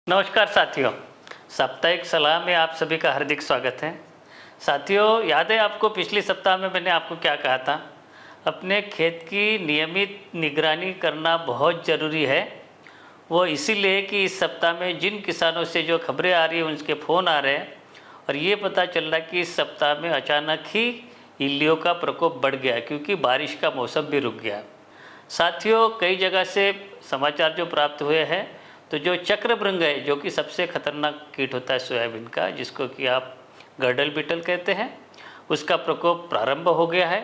नमस्कार साथियों, साप्ताहिक सलाह में आप सभी का हार्दिक स्वागत है। साथियों, याद है आपको पिछले सप्ताह में मैंने आपको क्या कहा था? अपने खेत की नियमित निगरानी करना बहुत ज़रूरी है। वो इसीलिए कि इस सप्ताह में जिन किसानों से जो खबरें आ रही हैं उनके फ़ोन आ रहे हैं और ये पता चल रहा है कि इस सप्ताह में अचानक ही इल्लियों का प्रकोप बढ़ गया क्योंकि बारिश का मौसम भी रुक गया। साथियों, कई जगह से समाचार जो प्राप्त हुए हैं तो जो चक्रभृंग है, जो कि सबसे खतरनाक कीट होता है सोयाबीन का, जिसको कि आप गर्डल बीटल कहते हैं, उसका प्रकोप प्रारंभ हो गया है।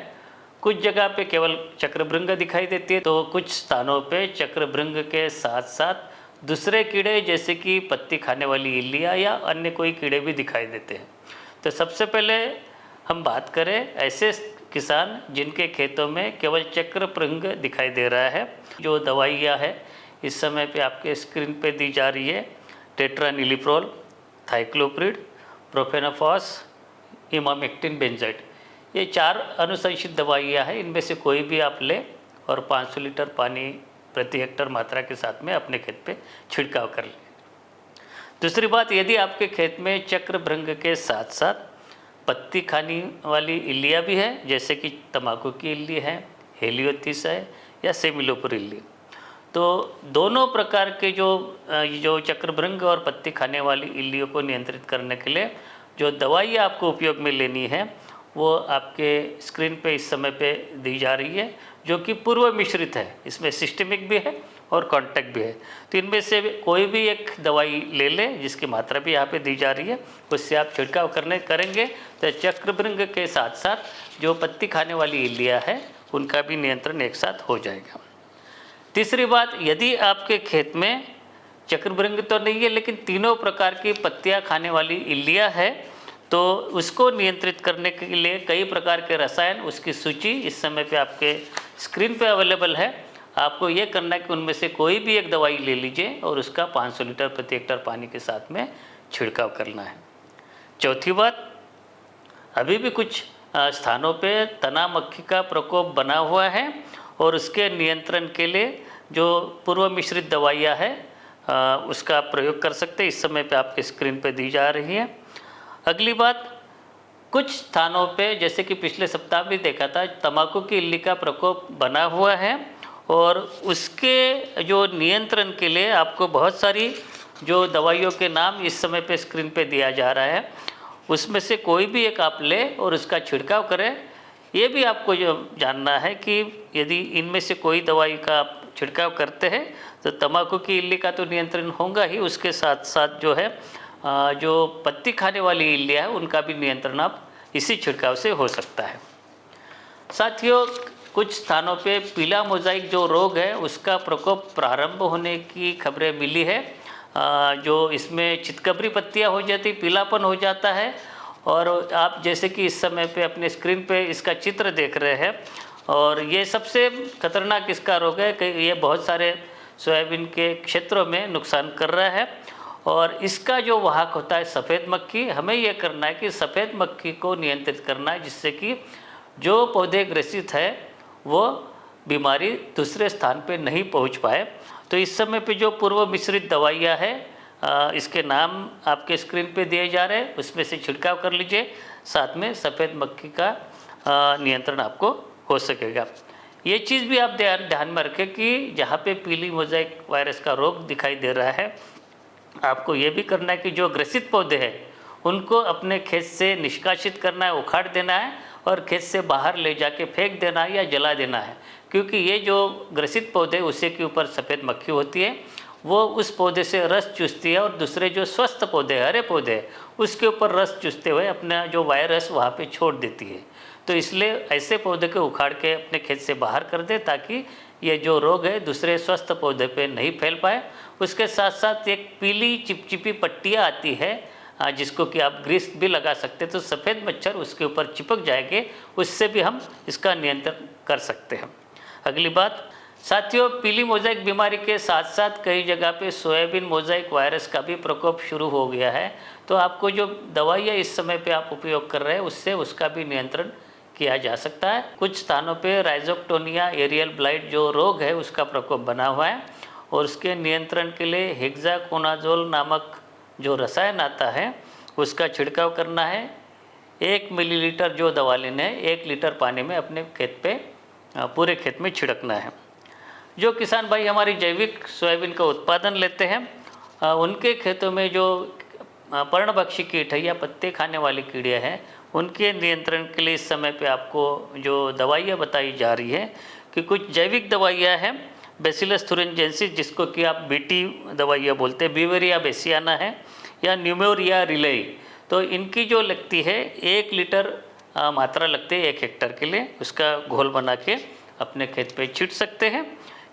कुछ जगह पे केवल चक्रभृंग दिखाई देती है तो कुछ स्थानों पे चक्रभृंग के साथ साथ दूसरे कीड़े जैसे कि पत्ती खाने वाली इल्लियाँ या अन्य कोई कीड़े भी दिखाई देते हैं। तो सबसे पहले हम बात करें ऐसे किसान जिनके खेतों में केवल चक्रभृंग दिखाई दे रहा है। जो दवाइयाँ है इस समय पे आपके स्क्रीन पे दी जा रही है: टेट्रानिलिप्रोल, थाइक्लोप्रिड, प्रोफेनाफॉस, इमामेक्टिन बेंजाइड। ये 4 अनुशंसित दवाइयाँ हैं। इनमें से कोई भी आप लें और 500 लीटर पानी प्रति हेक्टर मात्रा के साथ में अपने खेत पे छिड़काव कर लें। दूसरी बात, यदि आपके खेत में चक्रभृंग के साथ साथ पत्ती खाने वाली इल्लियाँ भी है, जैसे कि तम्बाकू की इल्ली है, हेलियोथिस है या सेमिलोपुर इल्ली, तो दोनों प्रकार के जो चक्रभृंग और पत्ती खाने वाली इल्लियों को नियंत्रित करने के लिए जो दवाई आपको उपयोग में लेनी है वो आपके स्क्रीन पे इस समय पे दी जा रही है, जो कि पूर्व मिश्रित है। इसमें सिस्टमिक भी है और कॉन्टैक्ट भी है। तो इनमें से कोई भी एक दवाई ले लें जिसकी मात्रा भी यहाँ पे दी जा रही है, उससे आप छिड़काव करेंगे तो चक्रभृंग के साथ साथ जो पत्ती खाने वाली इल्लियाँ हैं उनका भी नियंत्रण एक साथ हो जाएगा। तीसरी बात, यदि आपके खेत में चक्रभृंग तो नहीं है लेकिन तीनों प्रकार की पत्तियां खाने वाली इल्लियां है तो उसको नियंत्रित करने के लिए कई प्रकार के रसायन, उसकी सूची इस समय पे आपके स्क्रीन पे अवेलेबल है। आपको ये करना है कि उनमें से कोई भी एक दवाई ले लीजिए और उसका 500 लीटर प्रति हेक्टर पानी के साथ में छिड़काव करना है। चौथी बात, अभी भी कुछ स्थानों पे तना मक्खी का प्रकोप बना हुआ है और उसके नियंत्रण के लिए जो पूर्व मिश्रित दवाइयाँ हैं उसका आप प्रयोग कर सकते हैं। इस समय पे आपके स्क्रीन पे दी जा रही है। अगली बात, कुछ स्थानों पे जैसे कि पिछले सप्ताह भी देखा था, तम्बाकू की इल्ली का प्रकोप बना हुआ है और उसके जो नियंत्रण के लिए आपको बहुत सारी जो दवाइयों के नाम इस समय पे स्क्रीन पे दिया जा रहा है, उसमें से कोई भी एक आप लें और उसका छिड़काव करें। ये भी आपको जो जानना है कि यदि इनमें से कोई दवाई का आप छिड़काव करते हैं तो तम्बाकू की इल्ली का तो नियंत्रण होगा ही, उसके साथ साथ जो है जो पत्ती खाने वाली इल्लियाँ है उनका भी नियंत्रण आप इसी छिड़काव से हो सकता है। साथियों, कुछ स्थानों पे पीला मोज़ाइक जो रोग है उसका प्रकोप प्रारंभ होने की खबरें मिली है। जो इसमें चितकबरी पत्तियाँ हो जाती, पीलापन हो जाता है और आप जैसे कि इस समय पे अपने स्क्रीन पे इसका चित्र देख रहे हैं और ये सबसे खतरनाक इसका रोग है कि ये बहुत सारे सोयाबीन के क्षेत्रों में नुकसान कर रहा है। और इसका जो वाहक होता है सफ़ेद मक्खी, हमें ये करना है कि सफ़ेद मक्खी को नियंत्रित करना है जिससे कि जो पौधे ग्रसित है वो बीमारी दूसरे स्थान पे नहीं पहुंच पाए। तो इस समय पे जो पूर्व मिश्रित दवाइयाँ हैं इसके नाम आपके स्क्रीन पे दिए जा रहे हैं, उसमें से छिड़काव कर लीजिए। साथ में सफ़ेद मक्खी का नियंत्रण आपको हो सकेगा। ये चीज़ भी आप ध्यान में रखें कि जहाँ पे पीली मोज़ाइक वायरस का रोग दिखाई दे रहा है, आपको ये भी करना है कि जो ग्रसित पौधे हैं उनको अपने खेत से निष्कासित करना है, उखाड़ देना है और खेत से बाहर ले जाके फेंक देना है या जला देना है, क्योंकि ये जो ग्रसित पौधे उसी के ऊपर सफ़ेद मक्खी होती है, वो उस पौधे से रस चूसती है और दूसरे जो स्वस्थ पौधे, हरे पौधे, उसके ऊपर रस चूसते हुए अपना जो वायरस वहाँ पे छोड़ देती है। तो इसलिए ऐसे पौधे को उखाड़ के अपने खेत से बाहर कर दे ताकि ये जो रोग है दूसरे स्वस्थ पौधे पे नहीं फैल पाए। उसके साथ साथ एक पीली चिपचिपी पट्टियाँ आती है जिसको कि आप ग्रीस भी लगा सकते हैं, तो सफ़ेद मच्छर उसके ऊपर चिपक जाएंगे, उससे भी हम इसका नियंत्रण कर सकते हैं। अगली बात, साथियों, पीली मोज़ाइक बीमारी के साथ साथ कई जगह पे सोयाबीन मोज़ाइक वायरस का भी प्रकोप शुरू हो गया है। तो आपको जो दवाइयाँ इस समय पे आप उपयोग कर रहे हैं उससे उसका भी नियंत्रण किया जा सकता है। कुछ स्थानों पे राइजोक्टोनिया एरियल ब्लाइट जो रोग है उसका प्रकोप बना हुआ है और उसके नियंत्रण के लिए हेक्साकोनाजोल नामक जो रसायन आता है उसका छिड़काव करना है। 1 मिलीलीटर जो दवा लेना है 1 लीटर पानी में अपने खेत पे पूरे खेत में छिड़कना है। जो किसान भाई हमारी जैविक सोयाबीन का उत्पादन लेते हैं उनके खेतों में जो पर्णभक्षी कीट है या पत्ते खाने वाली कीड़ियाँ हैं उनके नियंत्रण के लिए इस समय पे आपको जो दवाइयाँ बताई जा रही है कि कुछ जैविक दवाइयाँ हैं बेसिलस thuringiensis जिसको कि आप बीटी दवाइयाँ बोलते हैं, बीवेरिया बेसियाना है या न्यूमोरिया रिलेई। तो इनकी जो लगती है 1 लीटर मात्रा लगती है 1 हेक्टर के लिए, उसका घोल बना के अपने खेत पे छींट सकते हैं।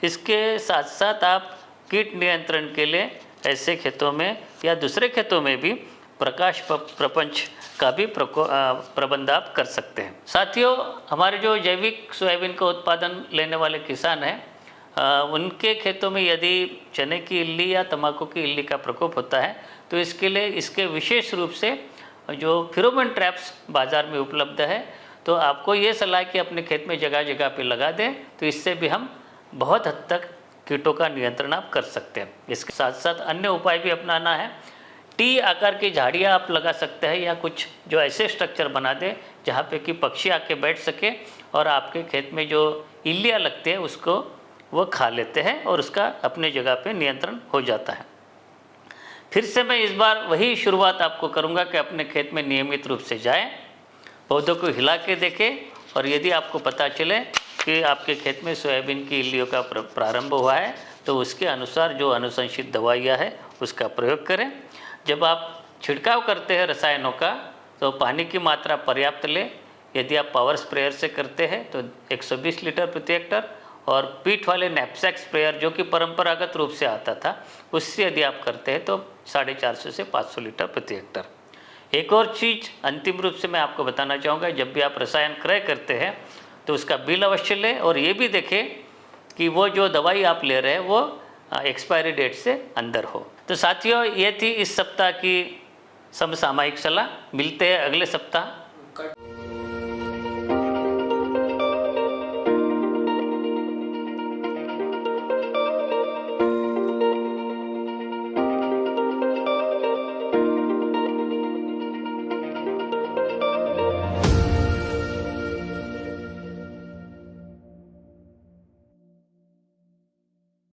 इसके साथ साथ आप कीट नियंत्रण के लिए ऐसे खेतों में या दूसरे खेतों में भी प्रकाश प्रपंच का भी प्रबंध आप कर सकते हैं। साथियों, हमारे जो जैविक सोयाबीन का उत्पादन लेने वाले किसान हैं उनके खेतों में यदि चने की इल्ली या तंबाकू की इल्ली का प्रकोप होता है तो इसके लिए इसके विशेष रूप से जो फेरोमोन ट्रैप्स बाज़ार में उपलब्ध है तो आपको ये सलाह है कि अपने खेत में जगह जगह पे लगा दें, तो इससे भी हम बहुत हद तक कीटों का नियंत्रण आप कर सकते हैं। इसके साथ साथ अन्य उपाय भी अपनाना है। टी आकार की झाड़ियाँ आप लगा सकते हैं या कुछ जो ऐसे स्ट्रक्चर बना दें जहाँ पे कि पक्षी आके बैठ सके और आपके खेत में जो इल्लियाँ लगती है उसको वो खा लेते हैं और उसका अपने जगह पे नियंत्रण हो जाता है। फिर से मैं इस बार वही शुरुआत आपको करूँगा कि अपने खेत में नियमित रूप से जाएँ, पौधों को हिला के देखें और यदि आपको पता चले कि आपके खेत में सोयाबीन की इल्लियों का प्रारंभ हुआ है तो उसके अनुसार जो अनुशंसित दवाइयाँ है उसका प्रयोग करें। जब आप छिड़काव करते हैं रसायनों का तो पानी की मात्रा पर्याप्त लें। यदि आप पावर स्प्रेयर से करते हैं तो 120 लीटर प्रति हेक्टर और पीठ वाले नैपसैक स्प्रेयर जो कि परंपरागत रूप से आता था उससे यदि आप करते हैं तो 450 से 500 लीटर प्रति हेक्टर। एक और चीज़ अंतिम रूप से मैं आपको बताना चाहूँगा, जब भी आप रसायन क्रय करते हैं तो उसका बिल अवश्य लें और ये भी देखें कि वो जो दवाई आप ले रहे हैं वो एक्सपायरी डेट से अंदर हो। तो साथियों, ये थी इस सप्ताह की समसामयिक सलाह। मिलते हैं अगले सप्ताह।